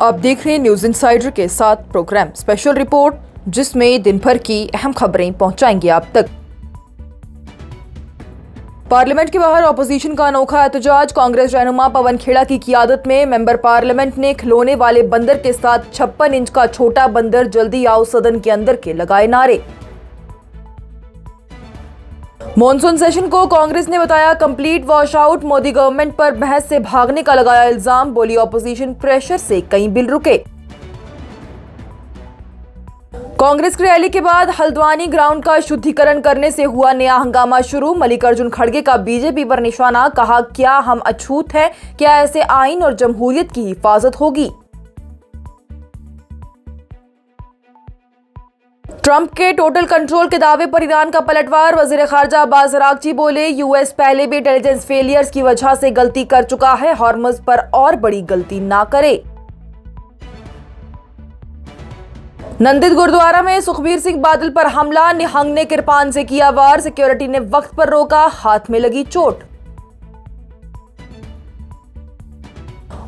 आप देख रहे हैं न्यूज इनसाइडर के साथ प्रोग्राम स्पेशल रिपोर्ट, जिसमें दिन भर की अहम खबरें पहुंचाएंगे आप तक। पार्लियामेंट के बाहर ऑपोजिशन का अनोखा एहतजाज। कांग्रेस रहनुमा पवन खेड़ा की क़ियादत में मेंबर पार्लियामेंट ने खिलौने वाले बंदर के साथ 56 इंच का छोटा बंदर जल्दी आओ सदन के अंदर के लगाए नारे। मॉनसून सेशन को कांग्रेस ने बताया कंप्लीट वॉशआउट। मोदी गवर्नमेंट पर बहस से भागने का लगाया इल्जाम। बोली ऑपोजिशन प्रेशर से कई बिल रुके। कांग्रेस की रैली के बाद हल्द्वानी ग्राउंड का शुद्धिकरण करने से हुआ नया हंगामा शुरू। मल्लिकार्जुन खड़गे का बीजेपी पर निशाना। कहा, क्या हम अछूत हैं? क्या ऐसे आइन और जमहूरियत की हिफाजत होगी? ट्रंप के टोटल कंट्रोल के दावे पर ईरान का पलटवार। वजीर खारजा अब्बास अरागची बोले, यूएस पहले भी इंटेलिजेंस फेलियर्स की वजह से गलती कर चुका है, हॉर्मज पर और बड़ी गलती ना करे। नंदित गुरुद्वारा में सुखबीर सिंह बादल पर हमला। निहंग ने किरपान से किया वार। सिक्योरिटी ने वक्त पर रोका, हाथ में लगी चोट।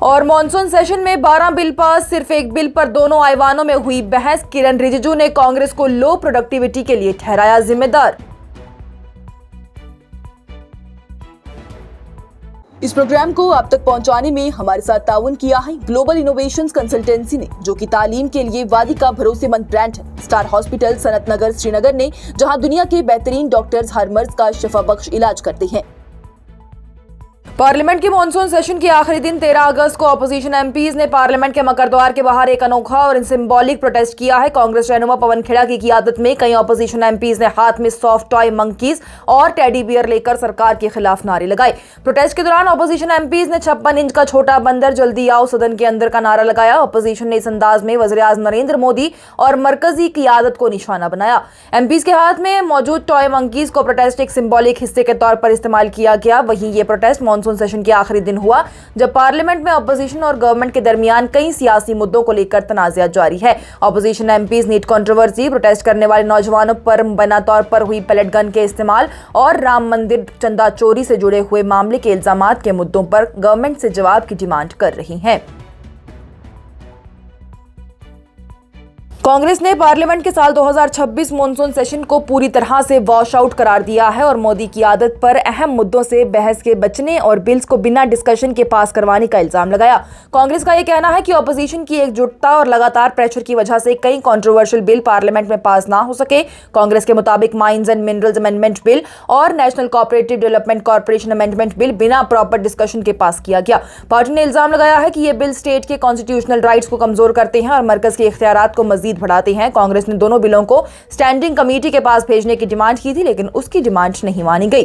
और मॉनसून सेशन में 12 बिल पास, सिर्फ एक बिल पर दोनों आईवानों में हुई बहस। किरण रिजिजू ने कांग्रेस को लो प्रोडक्टिविटी के लिए ठहराया जिम्मेदार। इस प्रोग्राम को आप तक पहुंचाने में हमारे साथ ताउन किया है ग्लोबल इनोवेशंस कंसल्टेंसी ने, जो कि तालीम के लिए वादी का भरोसेमंद ब्रांड है। स्टार हॉस्पिटल सनत नगर श्रीनगर ने, जहां दुनिया के बेहतरीन डॉक्टर्स हर मर्ज का शिफा बख्श इलाज करते हैं। पार्लियामेंट के मॉनसून सेशन के आखिरी दिन 13 अगस्त को ऑपोजिशन एमपीज ने पार्लियामेंट के मकरद्वार के बाहर एक अनोखा और सिंबॉलिक प्रोटेस्ट किया है। कांग्रेस रहनुमा पवन खेड़ा की क़ियादत में कई ऑपोजिशन एमपीज ने हाथ में सॉफ्ट टॉय मंकीज और टेडी बियर लेकर सरकार के खिलाफ नारे लगाए। प्रोटेस्ट के दौरान ऑपोजिशन एमपीज ने 56 इंच का छोटा बंदर जल्दी आओ सदन के अंदर का नारा लगाया। ऑपोजिशन ने इस अंदाज में वज़ीर-ए-आज़म नरेंद्र मोदी और मरकजी क़ियादत को निशाना बनाया। एमपीज के हाथ में मौजूद टॉय मंकीज को प्रोटेस्ट एक सिंबॉलिक हिस्से के तौर पर इस्तेमाल किया गया। वहीं ये प्रोटेस्ट मॉनसून सेशन के आखिरी दिन हुआ, जब पार्लियामेंट में ऑपोजिशन और गवर्नमेंट के दरमियान कई सियासी मुद्दों को लेकर तनाज़ा जारी है। Opposition MPs NEET controversy, protest करने वाले नौजवानों पर मुबैना तौर पर हुई पैलेट गन के इस्तेमाल और राम मंदिर चंदा चोरी से जुड़े हुए मामले के इल्जामात के मुद्दों पर गवर्नमेंट से जवाब की डिमांड कर रही हैं। कांग्रेस ने पार्लियामेंट के साल 2026 मॉनसून सेशन को पूरी तरह से वॉश आउट करार दिया है और मोदी की आदत पर अहम मुद्दों से बहस के बचने और बिल्स को बिना डिस्कशन के पास करवाने का इल्जाम लगाया। कांग्रेस का यह कहना है कि ऑपोजिशन की एकजुटता और लगातार प्रेशर की वजह से कई कंट्रोवर्शियल बिल पार्लियामेंट में पास ना हो सके। कांग्रेस के मुताबिक mines and minerals amendment bill और national cooperative development corporation amendment bill बिना प्रॉपर डिस्कशन के पास किया गया। पार्टी ने इल्जाम लगाया है कि ये बिल स्टेट के कॉन्स्टिट्यूशनल राइट्स को कमजोर करते हैं और मरकज के इख्तियारात को मजीद बढ़ाते हैं। कांग्रेस ने दोनों बिलों को स्टैंडिंग कमेटी के पास भेजने की डिमांड की थी, लेकिन उसकी डिमांड नहीं मानी गई।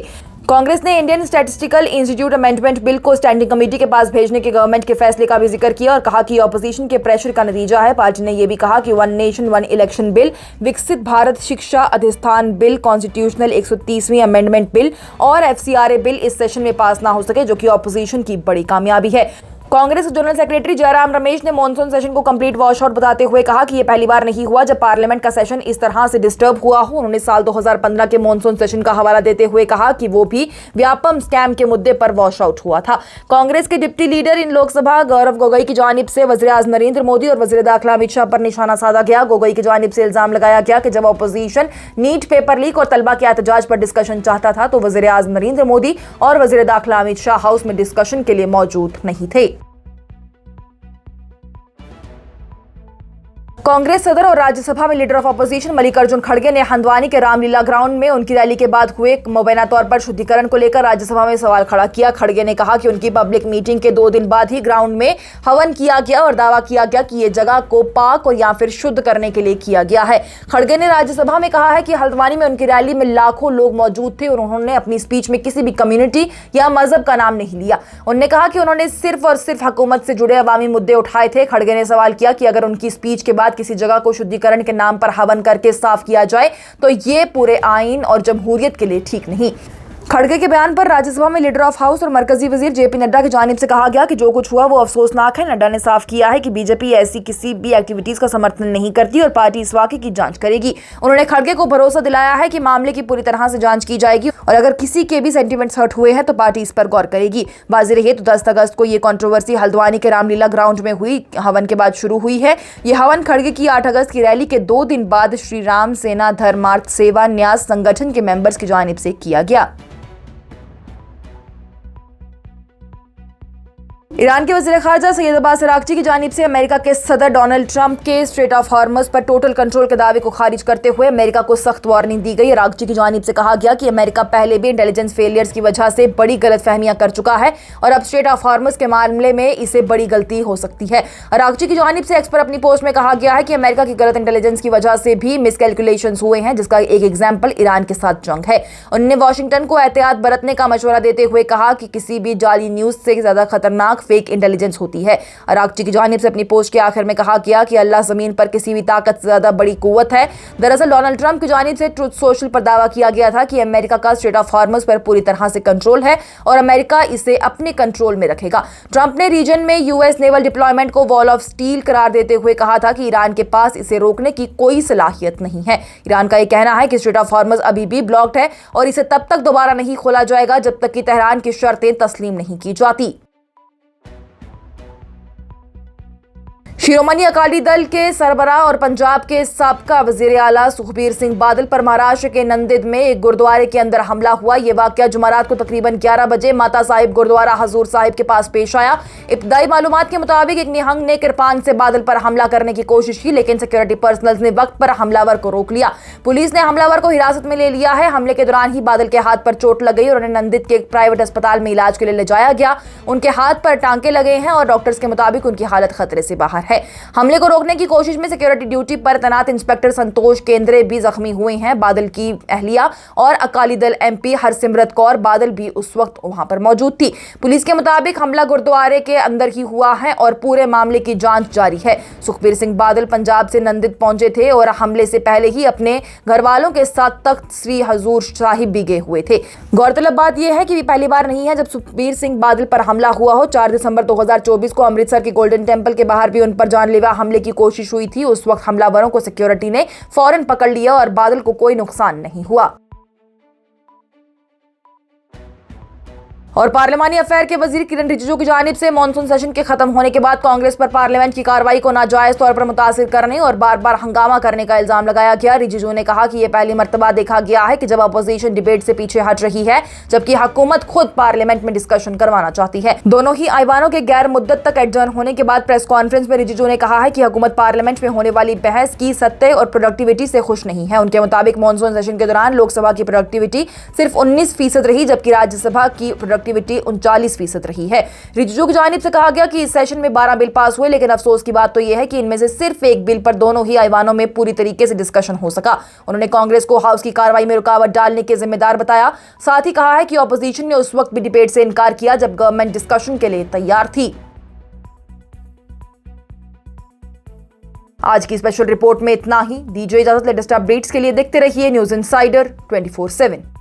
कांग्रेस ने Indian statistical institute amendment bill को स्टैंडिंग कमेटी के पास भेजने के गवर्नमेंट के फैसले का भी जिक्र किया और कहा कि ऑपोजिशन के प्रेशर का नतीजा है। पार्टी ने यह भी कहा कि one nation one election bill, विकसित भारत शिक्षा अधिष्ठान बिल, कॉन्स्टिट्यूशनल 130वीं अमेंडमेंट बिल और एफसीआरए बिल इस सेशन में पास ना हो सके, जो कि ऑपोजिशन की बड़ी कामयाबी है। कांग्रेस जनरल सेक्रेटरी जयराम रमेश ने मॉनसून सेशन को कंप्लीट वॉश आउट बताते हुए कहा कि यह पहली बार नहीं हुआ जब पार्लियामेंट का सेशन इस तरह से डिस्टर्ब हुआ हो। उन्होंने साल 2015 के मॉनसून सेशन का हवाला देते हुए कहा कि वो भी व्यापम स्कैम के मुद्दे पर वॉश आउट हुआ था। कांग्रेस के deputy leader in Lok Sabha Gaurav Gogoi की जानिब से वज़ीर-ए-आज़म नरेंद्र मोदी और वज़ीर दाखिला अमित शाह पर निशाना साधा गया। गोगोई की जानिब से इल्जाम लगाया गया कि जब ऑपोजिशन नीट पेपर लीक और तलबा के एहतजाज पर डिस्कशन चाहता था तो वज़ीर-ए-आज़म नरेंद्र मोदी और वज़ीर दाखिला अमित शाह हाउस में डिस्कशन के लिए मौजूद नहीं थे। कांग्रेस सदर और राज्यसभा में लीडर ऑफ अपोजिशन मल्लिकार्जुन खड़गे ने हल्द्वानी के रामलीला ग्राउंड में उनकी रैली के बाद हुए मुबैना तौर पर शुद्धिकरण को लेकर राज्यसभा में सवाल खड़ा किया। खड़गे ने कहा कि उनकी पब्लिक मीटिंग के 2 दिन बाद ही ग्राउंड में हवन किया गया और दावा किया गया कि ये जगह को पाक और या फिर शुद्ध करने के लिए किया गया है। खड़गे ने राज्यसभा में कहा है कि हल्द्वानी में उनकी रैली में लाखों लोग मौजूद थे और उन्होंने अपनी स्पीच में किसी भी कम्युनिटी या मजहब का नाम नहीं लिया। उन्होंने कहा कि उन्होंने सिर्फ और सिर्फ हुकूमत से जुड़े अवामी मुद्दे उठाए थे। खड़गे ने सवाल किया कि अगर उनकी स्पीच के बाद किसी जगह को शुद्धिकरण के नाम पर हवन करके साफ किया जाए तो ये पूरे आइन और जमहूरियत के लिए ठीक नहीं। खड़गे के बयान पर राज्यसभा में लीडर ऑफ हाउस और मरकजी वजीर जेपी नड्डा की जानिब से कहा गया कि जो कुछ हुआ वो अफसोसनाक है। नड्डा ने साफ किया है कि बीजेपी ऐसी किसी भी एक्टिविटीज का समर्थन नहीं करती और पार्टी इस वाकये की जांच करेगी। उन्होंने खड़गे को भरोसा दिलाया है कि मामले की पूरी तरह से जांच की जाएगी और अगर किसी के भी सेंटिमेंट्स हर्ट हुए हैं तो पार्टी इस पर गौर करेगी। वाज़ेह रहे तो 10 अगस्त को ये कंट्रोवर्सी हल्द्वानी के रामलीला ग्राउंड में हुई हवन के बाद शुरू हुई है। ये हवन खड़गे की 8 अगस्त की रैली के 2 दिन बाद श्री राम सेना धर्मार्थ सेवा न्यास संगठन के मेंबर्स की जानिब से किया गया। ईरान के वज़ीर ख़ारजा सैयद अब्बास अराग़ची की जानिब से अमेरिका के सदर डोनाल्ड ट्रंप के स्ट्रेट ऑफ हॉर्मज़ पर टोटल कंट्रोल के दावे को खारिज करते हुए अमेरिका को सख्त वार्निंग दी गई। अराग़ची की जानिब से कहा गया कि अमेरिका पहले भी इंटेलिजेंस फेलियर्स की वजह से बड़ी गलतफहमियां कर चुका है और अब स्ट्रेट ऑफ हॉर्मज़ के मामले में इसे बड़ी गलती हो सकती है। अराग़ची की जानिब से एक्स पर अपनी पोस्ट में कहा गया है कि अमेरिका की गलत इंटेलिजेंस की वजह से भी मिसकैलकुलेशंस हुए हैं, जिसका एक एग्जाम्पल ईरान के साथ जंग है। उन्होंने वाशिंगटन को एहतियात बरतने का मशवरा देते हुए कहा कि किसी भी जाली न्यूज से ज्यादा खतरनाक फेक इंटेलिजेंस होती है। अराग़ची की जानिब से अपनी पोस्ट के आखिर में कहा गया कि अल्लाह जमीन पर किसी भी ताकत से ज्यादा बड़ी कुव्वत है। दरअसल डोनाल्ड ट्रंप की जानिब से ट्रुथ सोशल पर दावा किया गया था कि अमेरिका का स्ट्रेट ऑफ हॉर्मज़ पर पूरी तरह से कंट्रोल है और अमेरिका इसे अपने कंट्रोल में रखेगा। ट्रंप ने रीजन में यूएस नेवल डिप्लॉयमेंट को वॉल ऑफ स्टील करार देते हुए कहा था कि ईरान के पास इसे रोकने की कोई सलाहियत नहीं है। ईरान का यह कहना है कि स्ट्रेट ऑफ हॉर्मज़ अभी भी ब्लॉक्ड है और इसे तब तक दोबारा नहीं खोला जाएगा जब तक कि तेहरान की शर्तें तस्लीम नहीं की जाती। शिरोमणि अकाली दल के सरबराह और पंजाब के साबका वजीर आला सुखबीर सिंह बादल पर महाराष्ट्र के नंदिद में एक गुरुद्वारे के अंदर हमला हुआ। यह वाकया जुमेरात को तकरीबन 11 बजे माता साहिब गुरुद्वारा हजूर साहिब के पास पेश आया। इब्तदाई मालूमात के मुताबिक एक निहंग ने किरपान से बादल पर हमला करने की कोशिश की, लेकिन सिक्योरिटी पर्सनल्स ने वक्त पर हमलावर को रोक लिया। पुलिस ने हमलावर को हिरासत में ले लिया है। हमले के दौरान ही बादल के हाथ पर चोट लग गई और उन्हें नंदिद के एक प्राइवेट अस्पताल में इलाज के लिए ले जाया गया। उनके हाथ पर टांके लगे हैं और डॉक्टर्स के मुताबिक उनकी हालत खतरे से बाहर है। हमले को रोकने की कोशिश में सिक्योरिटी ड्यूटी पर तैनात इंस्पेक्टर संतोष केंद्रे भी जख्मी हुए हैं। बादल की अहलिया और अकाली दल एमपी हरसिमरत कौर बादल भी उस वक्त वहां पर मौजूद थी। पुलिस के मुताबिक हमला गुरुद्वारे के अंदर ही हुआ है और पूरे मामले की जांच जारी है। सुखबीर सिंह बादल पंजाब से नंदिद पहुंचे थे और हमले से पहले ही अपने घर वालों के साथ तख्त श्री हजूर साहिब भी गए हुए थे। गौरतलब बात यह है कि ये पहली बार नहीं है जब सुखबीर सिंह बादल पर हमला हुआ हो। 4 दिसंबर 2024 को अमृतसर के गोल्डन टेंपल के बाहर भी उन पर जानलेवा हमले की कोशिश हुई थी। उस वक्त हमलावरों को सिक्योरिटी ने फौरन पकड़ लिया और बादल को कोई नुकसान नहीं हुआ। और पार्लिमानी अफेयर के वजीर किरण रिजिजू की जानिब से मॉनसून सेशन के खत्म होने के बाद कांग्रेस पर पार्लियामेंट की कार्रवाई को नाजायज तौर पर मुतासिर करने और बार बार हंगामा करने का इल्जाम लगाया गया। रिजिजू ने कहा कि यह पहली मर्तबा देखा गया है कि जब अपोजिशन डिबेट से पीछे हट रही है, जबकि हुकूमत खुद पार्लियामेंट में डिस्कशन करवाना चाहती है। दोनों ही ऐवानों के गैर मुद्दत तक एडजर्न होने के बाद प्रेस कॉन्फ्रेंस में रिजिजू ने कहा है कि हुकूमत पार्लियामेंट में होने वाली बहस की सत्ते और प्रोडक्टिविटी से खुश नहीं है। उनके मुताबिक मॉनसून सेशन के दौरान लोकसभा की प्रोडक्टिविटी सिर्फ 19% रही, जबकि राज्यसभा की प्रोडक्टिविटी 39% रही है। रिजिजू की जानिब से कहा गया कि इस सेशन में 12 बिल पास हुए, लेकिन अफसोस की बात तो यह है कि इनमें से सिर्फ एक बिल पर दोनों ही ऐवानों में पूरी तरीके से डिस्कशन हो सका। उन्होंने कांग्रेस को हाउस की कार्रवाई में रुकावट डालने के जिम्मेदार बताया। साथ ही कहा है कि ऑपोजिशन ने उस वक्त भी डिबेट से इनकार किया जब गवर्नमेंट डिस्कशन के लिए तैयार थी। आज की स्पेशल रिपोर्ट में इतना ही। दीजिए इजाजत। लेटेस्ट अपडेट्स के लिए देखते रहिए न्यूज़ इनसाइडर 24/7।